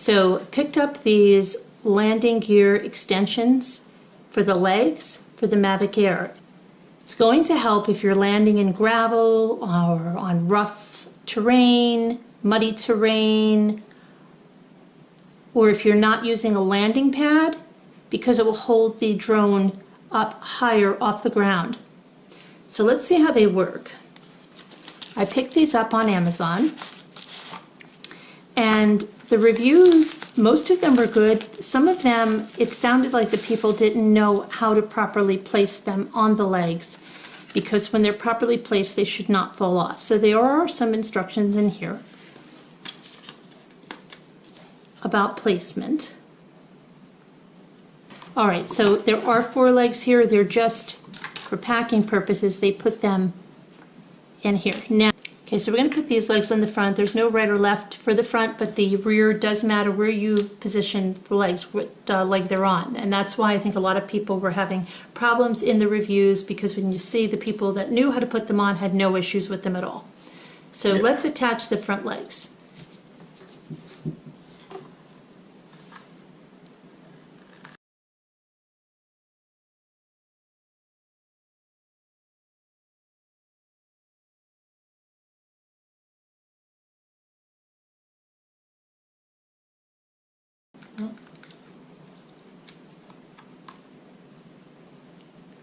So picked up these landing gear extensions for the legs for the Mavic Air. It's going to help if you're landing in gravel or on rough terrain, muddy terrain, or if you're not using a landing pad, because it will hold the drone up higher off the ground. So let's see how they work. I picked these up on Amazon, and the reviews, most of them were good. Some of them, it sounded like the people didn't know how to properly place them on the legs, because when they're properly placed, they should not fall off. So there are some instructions in here about placement. All right, so there are 4 legs here. They're just for packing purposes. They put them in here. Now, okay, so we're going to put these legs on the front. There's no right or left for the front, but the rear does matter where you position the legs, what leg they're on. And that's why I think a lot of people were having problems in the reviews, because when you see the people that knew how to put them on had no issues with them at all. So let's attach the front legs.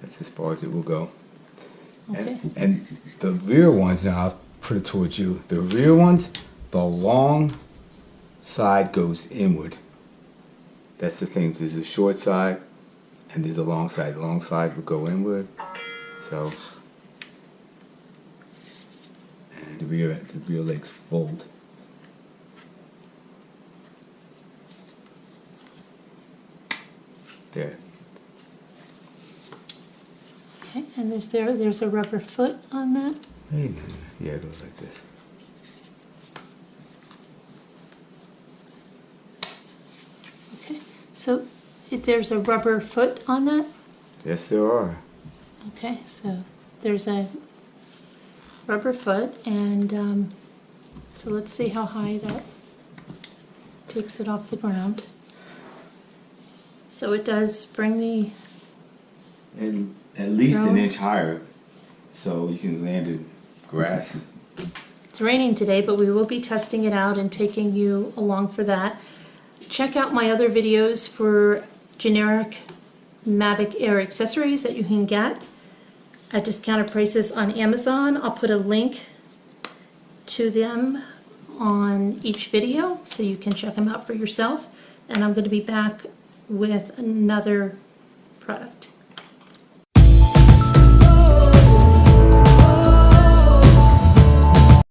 That's as far as it will go. Okay. And the rear ones, now I'll put it towards you. The rear ones, the long side goes inward. That's the thing. There's a short side and there's a long side. The long side will go inward. So, and the rear legs fold. There. Okay, and there's a rubber foot on that. Wait a minute. Yeah, it goes like this. Okay, so there's a rubber foot on that? Yes, there are. Okay, so there's a rubber foot, and so let's see how high that takes it off the ground. So it does bring the... And at least drone an inch higher, so you can land in grass. It's raining today, but we will be testing it out and taking you along for that. Check out my other videos for generic Mavic Air accessories that you can get at discounted prices on Amazon. I'll put a link to them on each video so you can check them out for yourself. And I'm going to be back with another product.